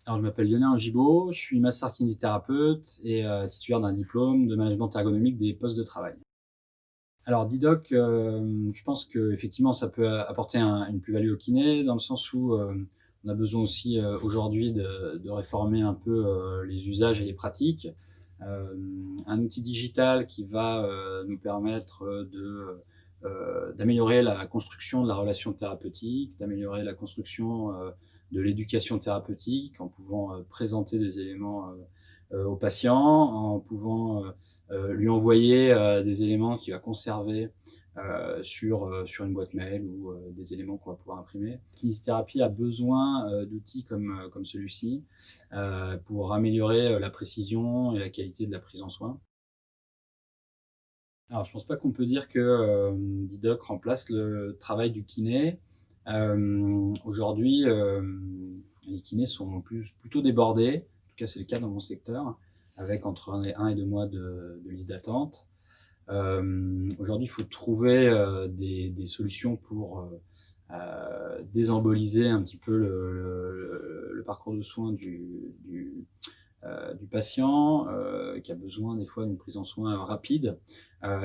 Alors, je m'appelle Lionel Gibaud, je suis master kinésithérapeute et titulaire d'un diplôme de management ergonomique des postes de travail. Alors Didoc, je pense qu'effectivement ça peut apporter une plus-value au kiné dans le sens où, on a besoin aussi, aujourd'hui de réformer un peu, les usages et les pratiques. Un outil digital qui va, nous permettre, d'améliorer la construction de la relation thérapeutique, d'améliorer la construction, de l'éducation thérapeutique en pouvant, présenter des éléments, au patient, en pouvant, lui envoyer, des éléments qu'il va conserver, sur une boîte mail ou, des éléments qu'on va pouvoir imprimer. La kinésithérapie a besoin, d'outils comme celui-ci, pour améliorer, la précision et la qualité de la prise en soin. Alors je pense pas qu'on peut dire que, Didoc remplace le travail du kiné. Aujourd'hui, les kinés sont plutôt débordés, en tout cas c'est le cas dans mon secteur, avec entre un et 2 mois de liste d'attente. Aujourd'hui, il faut trouver, des solutions pour, désemboliser un petit peu le parcours de soins du patient, qui a besoin des fois d'une prise en soin rapide.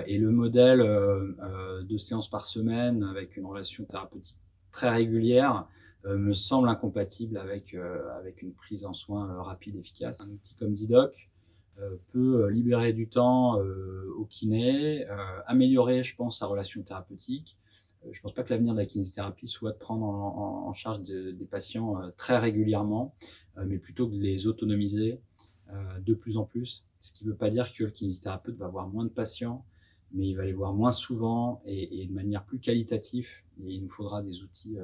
Et le modèle, de séances par semaine avec une relation thérapeutique très régulière, me semble incompatible avec une prise en soin, rapide, efficace. Un outil comme Didoc, peut, libérer du temps, au kiné, améliorer, je pense, sa relation thérapeutique. Je ne pense pas que l'avenir de la kinésithérapie soit de prendre en charge des patients, très régulièrement, mais plutôt de les autonomiser, de plus en plus. Ce qui ne veut pas dire que le kinésithérapeute va avoir moins de patients, mais il va les voir moins souvent et de manière plus qualitative. Et il nous faudra des outils,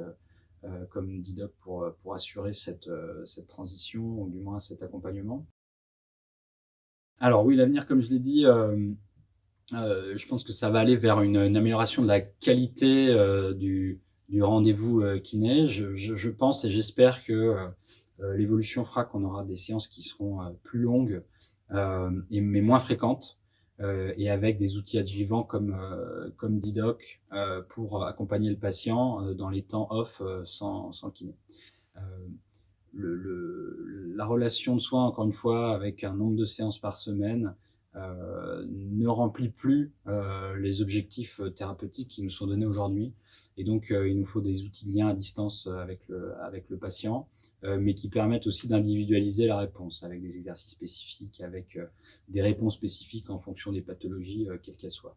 comme Didoc pour assurer cette transition ou du moins cet accompagnement. Alors oui, l'avenir, comme je l'ai dit, je pense que ça va aller vers une amélioration de la qualité, du rendez-vous, kiné. Je pense et j'espère que, l'évolution fera qu'on aura des séances qui seront, plus longues, mais moins fréquentes, et avec des outils adjuvants comme Didoc, pour accompagner le patient, dans les temps off, sans kiné. Heu, la relation de soins, encore une fois, avec un nombre de séances par semaine, ne remplit plus, les objectifs, thérapeutiques qui nous sont donnés aujourd'hui. Et donc, il nous faut des outils de lien à distance, avec le patient, mais qui permettent aussi d'individualiser la réponse avec des exercices spécifiques, avec, des réponses spécifiques en fonction des pathologies, quelles qu'elles soient.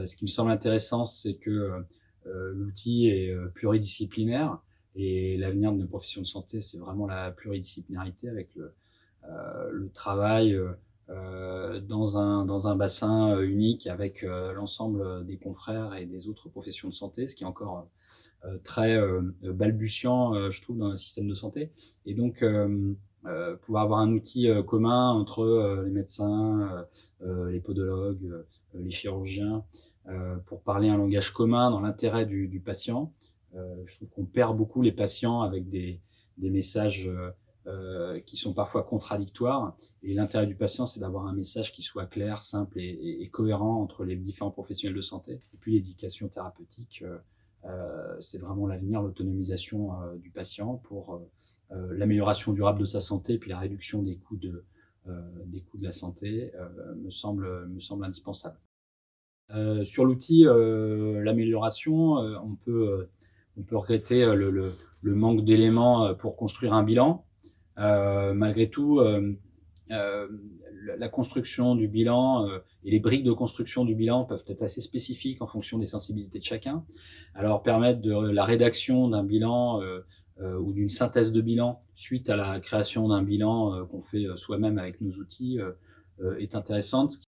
Ce qui me semble intéressant, c'est que, l'outil est, pluridisciplinaire et l'avenir de nos professions de santé, c'est vraiment la pluridisciplinarité avec le travail, dans un bassin, unique avec, l'ensemble, des confrères et des autres professions de santé, ce qui est encore, très, balbutiant, je trouve dans le système de santé. Et donc, pouvoir avoir un outil, commun entre, les médecins, les podologues, les chirurgiens, pour parler un langage commun dans l'intérêt du patient. Je trouve qu'on perd beaucoup les patients avec des messages, qui sont parfois contradictoires. Et l'intérêt du patient, c'est d'avoir un message qui soit clair, simple et cohérent entre les différents professionnels de santé. Et puis l'éducation thérapeutique, c'est vraiment l'avenir, l'autonomisation, du patient pour, l'amélioration durable de sa santé et puis la réduction des coûts de la santé, me semble indispensable. Sur l'outil, l'amélioration, on peut regretter, le manque d'éléments, pour construire un bilan. Malgré tout, la construction du bilan, et les briques de construction du bilan peuvent être assez spécifiques en fonction des sensibilités de chacun. Alors permettre de la rédaction d'un bilan, ou d'une synthèse de bilan suite à la création d'un bilan, qu'on fait, soi-même avec nos outils, est intéressante.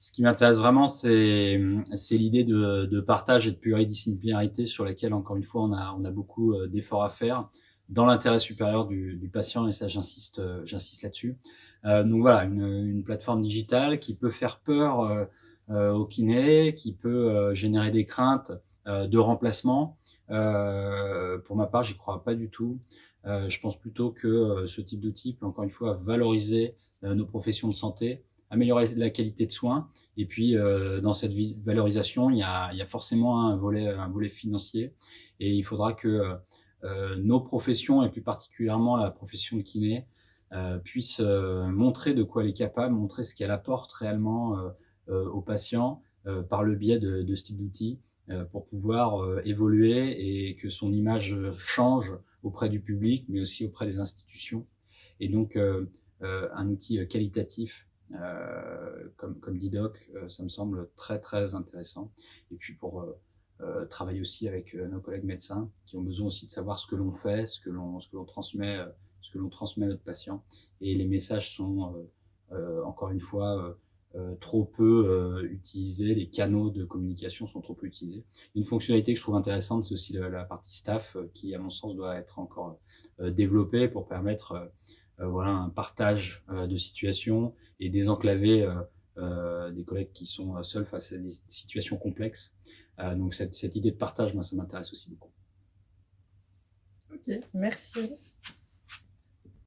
Ce qui m'intéresse vraiment, c'est l'idée de partage et de pluridisciplinarité sur laquelle, encore une fois, on a beaucoup d'efforts à faire dans l'intérêt supérieur du patient, et ça, j'insiste là-dessus. Donc voilà, une plateforme digitale qui peut faire peur aux kinés, qui peut générer des craintes de remplacement. Pour ma part, j'y crois pas du tout. Je pense plutôt que ce type d'outil peut, encore une fois, valoriser nos professions de santé, améliorer la qualité de soins. Et puis, dans cette valorisation, il y a forcément un volet financier. Et il faudra que nos professions, et plus particulièrement la profession de kiné, puisse montrer de quoi elle est capable, montrer ce qu'elle apporte réellement aux patients par le biais de ce type d'outils, pour pouvoir évoluer et que son image change auprès du public, mais aussi auprès des institutions. Et donc, un outil qualitatif comme Didoc, ça me semble très très intéressant. Et puis pour travailler aussi avec nos collègues médecins qui ont besoin aussi de savoir ce que l'on fait, ce que l'on transmet, à notre patient. Et les messages sont encore une fois trop peu utilisés, les canaux de communication sont trop peu utilisés. Une fonctionnalité que je trouve intéressante, c'est aussi la partie staff qui, à mon sens, doit être encore développée pour permettre voilà, un partage de situations et désenclaver des collègues qui sont seuls face à des situations complexes. Donc cette idée de partage, moi, ça m'intéresse aussi beaucoup. Ok, merci.